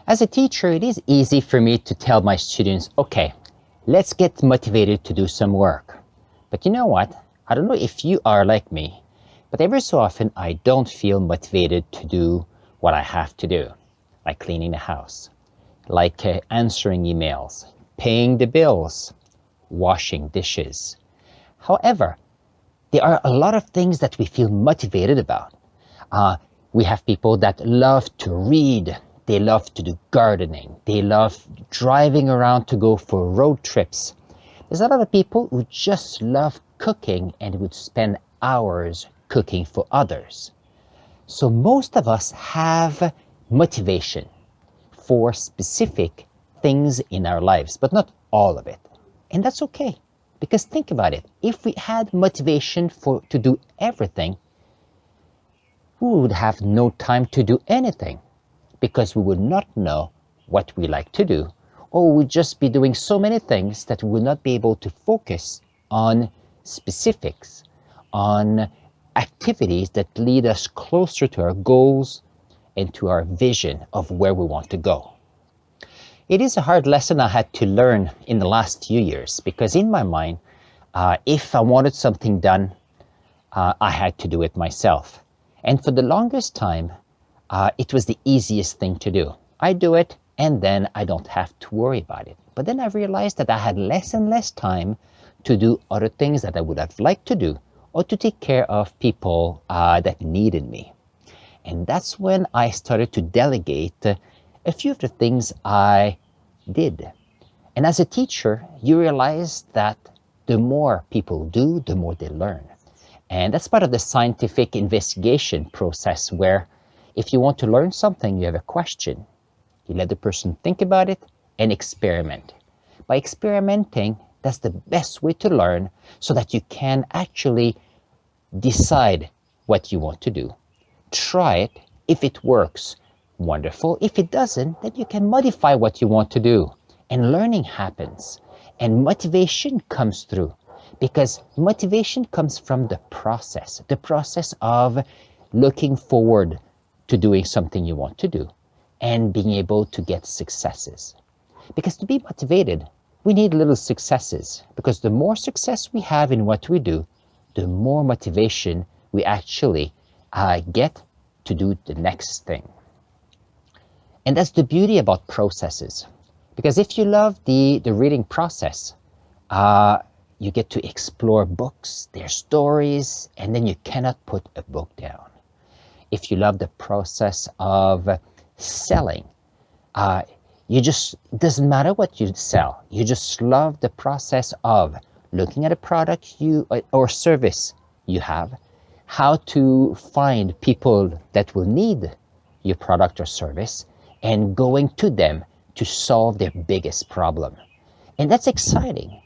As a teacher, it is easy for me to tell my students, okay, let's get motivated to do some work. But you know what? I don't know if you are like me, but every so often I don't feel motivated to do what I have to do, like cleaning the house, like answering emails, paying the bills, washing dishes. However, there are a lot of things that we feel motivated about. We have people that love to read, they love to do gardening, they love driving around to go for road trips. There's a lot of people who just love cooking and would spend hours cooking for others. So most of us have motivation for specific things in our lives, but not all of it. And that's okay, because think about it. If we had motivation to do everything, we would have no time to do anything, because we would not know what we like to do, or we would just be doing so many things that we would not be able to focus on specifics, on activities that lead us closer to our goals and to our vision of where we want to go. It is a hard lesson I had to learn in the last few years, because in my mind, if I wanted something done, I had to do it myself. And for the longest time, it was the easiest thing to do. I do it and then I don't have to worry about it. But then I realized that I had less and less time to do other things that I would have liked to do, or to take care of people that needed me. And that's when I started to delegate a few of the things I did. And as a teacher, you realize that the more people do, the more they learn. And that's part of the scientific investigation process, where if you want to learn something, you have a question. You let the person think about it and experiment. By experimenting, that's the best way to learn, so that you can actually decide what you want to do. Try it. If it works, wonderful. If it doesn't, then you can modify what you want to do. And learning happens. And motivation comes through. Because motivation comes from the process of looking forward to doing something you want to do and being able to get successes. Because to be motivated, we need little successes, because the more success we have in what we do, the more motivation we actually get to do the next thing. And that's the beauty about processes. Because if you love the reading process, you get to explore books, their stories, and then you cannot put a book down. If you love the process of selling, it doesn't matter what you sell. You just love the process of looking at a product or service you have, how to find people that will need your product or service, and going to them to solve their biggest problem. And that's exciting.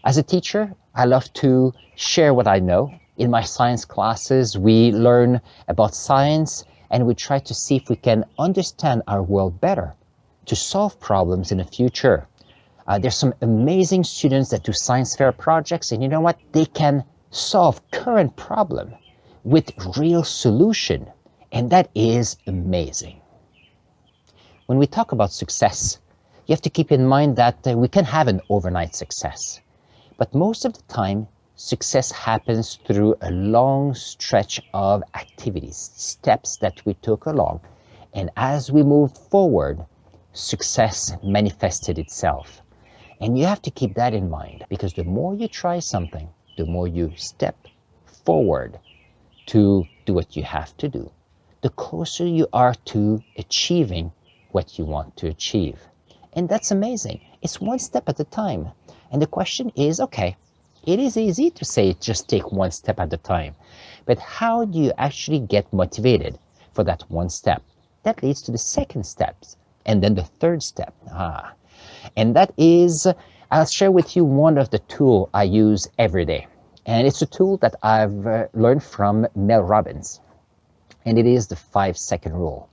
As a teacher, I love to share what I know. In my science classes, we learn about science, and we try to see if we can understand our world better to solve problems in the future. There's some amazing students that do science fair projects, and you know what? They can solve current problem with real solution, and that is amazing. When we talk about success, you have to keep in mind that we can have an overnight success. But most of the time, success happens through a long stretch of activities, steps that we took along. And as we moved forward, success manifested itself. And you have to keep that in mind, because the more you try something, the more you step forward to do what you have to do, the closer you are to achieving what you want to achieve. And that's amazing. It's one step at a time. And the question is, okay, it is easy to say just take one step at a time, but how do you actually get motivated for that one step? That leads to the second step, and then the third step. And that is, I'll share with you one of the tools I use every day. And it's a tool that I've learned from Mel Robbins, and it is the 5-second rule.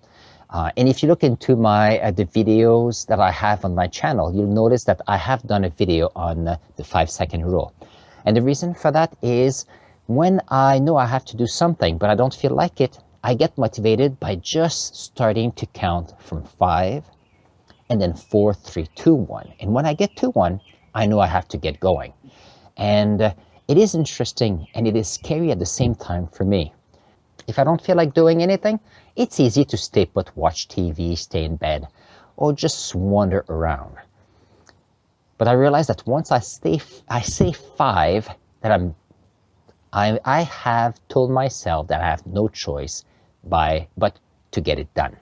And if you look into the videos that I have on my channel, you'll notice that I have done a video on the 5-second rule. And the reason for that is, when I know I have to do something, but I don't feel like it, I get motivated by just starting to count from 5 and then 4, 3, 2, 1. And when I get to 1, I know I have to get going. And it is interesting and it is scary at the same time for me. If I don't feel like doing anything, it's easy to stay put, watch TV, stay in bed, or just wander around. But I realize that once I say 5, that I have told myself that I have no choice but to get it done.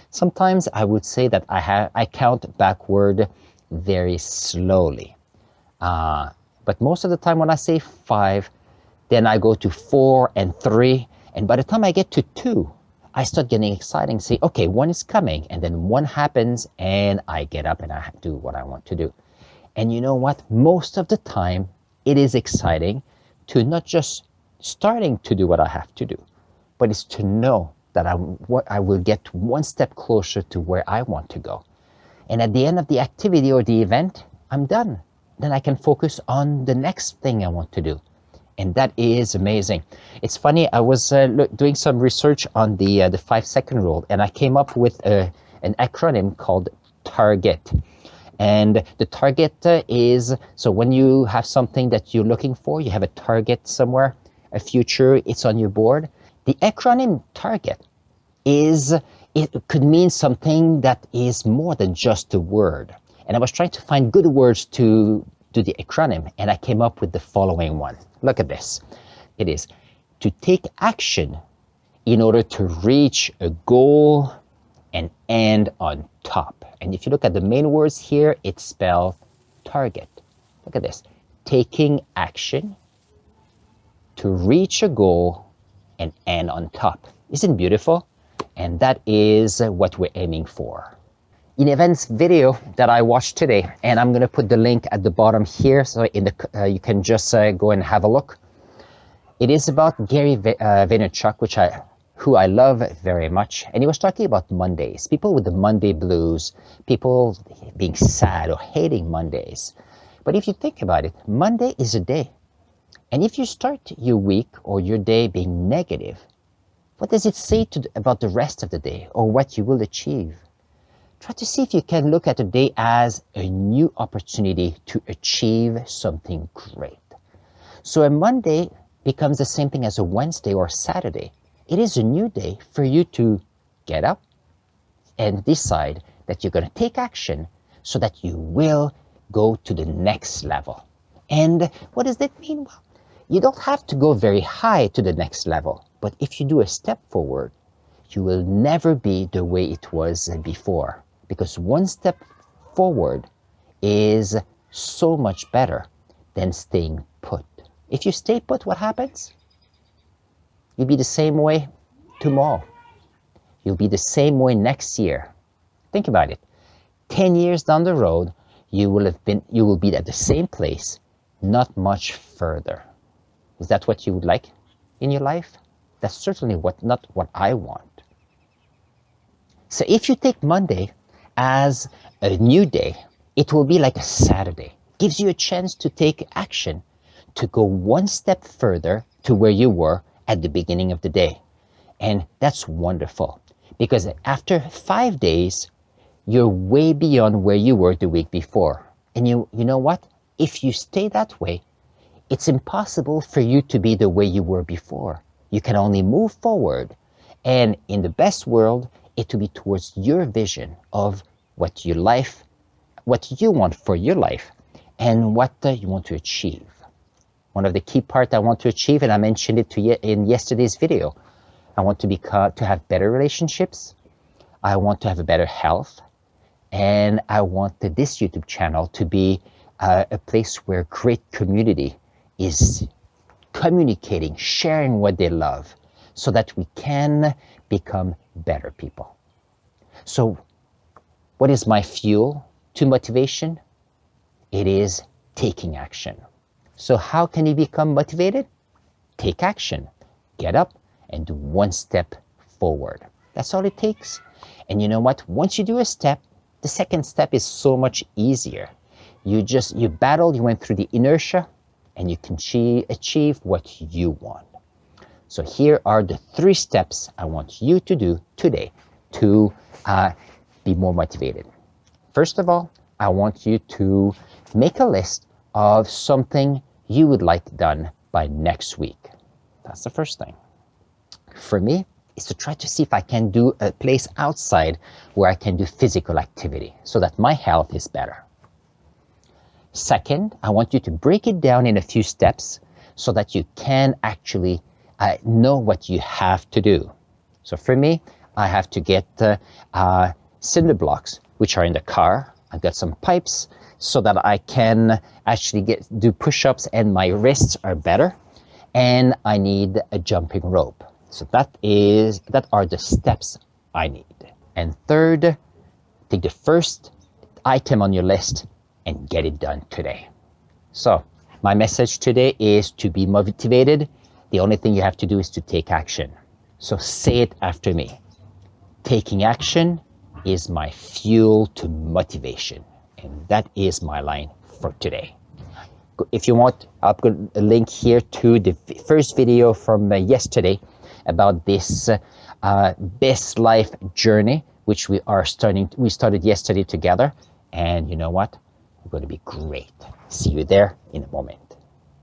Sometimes I would say that I count backward very slowly. But most of the time when I say 5, then I go to 4 and 3, and by the time I get to 2, I start getting excited and say, okay, 1 is coming, and then 1 happens, and I get up and I do what I want to do. And you know what? Most of the time, it is exciting to not just starting to do what I have to do, but it's to know that I will get 1 step closer to where I want to go. And at the end of the activity or the event, I'm done. Then I can focus on the next thing I want to do. And that is amazing. It's funny, I was doing some research on the 5-second rule, and I came up with an acronym called TARGET. And the target is, so when you have something that you're looking for, you have a target somewhere, a future, it's on your board. The acronym TARGET it could mean something that is more than just a word. And I was trying to find good words to do the acronym, and I came up with the following one. Look at this. It is to take action in order to reach a goal and end on top. And if you look at the main words here, it's spelled target. Look at this. Taking action to reach a goal and end on top. Isn't it beautiful? And that is what we're aiming for. In Evan's video that I watched today, and I'm going to put the link at the bottom here, so you can just go and have a look. It is about Gary Vaynerchuk, who I love very much, and he was talking about Mondays, people with the Monday blues, people being sad or hating Mondays. But if you think about it, Monday is a day. And if you start your week or your day being negative, what does it say about the rest of the day or what you will achieve? Try to see if you can look at the day as a new opportunity to achieve something great. So a Monday becomes the same thing as a Wednesday or Saturday. It is a new day for you to get up and decide that you're going to take action so that you will go to the next level. And what does that mean? Well, you don't have to go very high to the next level, but if you do a step forward, you will never be the way it was before, because 1 step forward is so much better than staying put. If you stay put, what happens? You'll be the same way tomorrow. You'll be the same way next year. Think about it. 10 years down the road, you will be at the same place, not much further. Is that what you would like in your life? That's certainly not what I want. So if you take Monday as a new day, it will be like a Saturday. Gives you a chance to take action, to go 1 step further to where you were at the beginning of the day. And that's wonderful, because after 5 days, you're way beyond where you were the week before. And you know what? If you stay that way, it's impossible for you to be the way you were before. You can only move forward. And in the best world, it will be towards your vision of what you want for your life, and what you want to achieve. One of the key parts I want to achieve, and I mentioned it to you in yesterday's video, I want to have better relationships. I want to have a better health. And I want this YouTube channel to be a place where great community is communicating, sharing what they love, so that we can become better people. So what is my fuel to motivation? It is taking action. So how can you become motivated? Take action. Get up and do 1 step forward. That's all it takes. And you know what? Once you do a step, the second step is so much easier. You battled, you went through the inertia, and you can achieve what you want. So here are the 3 steps I want you to do today to be more motivated. First of all, I want you to make a list of something you would like done by next week. That's the first thing. For me, is to try to see if I can do a place outside where I can do physical activity so that my health is better. Second, I want you to break it down in a few steps so that you can actually know what you have to do. So for me, I have to get cinder blocks, which are in the car. I've got some pipes so that I can actually do push-ups and my wrists are better. And I need a jumping rope. So that are the steps I need. And third, take the first item on your list and get it done today. So my message today is to be motivated. The only thing you have to do is to take action. So say it after me. Taking action is my fuel to motivation. And that is my line for today. If you want, I'll put a link here to the first video from yesterday about this best life journey, which we started yesterday together. And you know what? We're going to be great. See you there in a moment.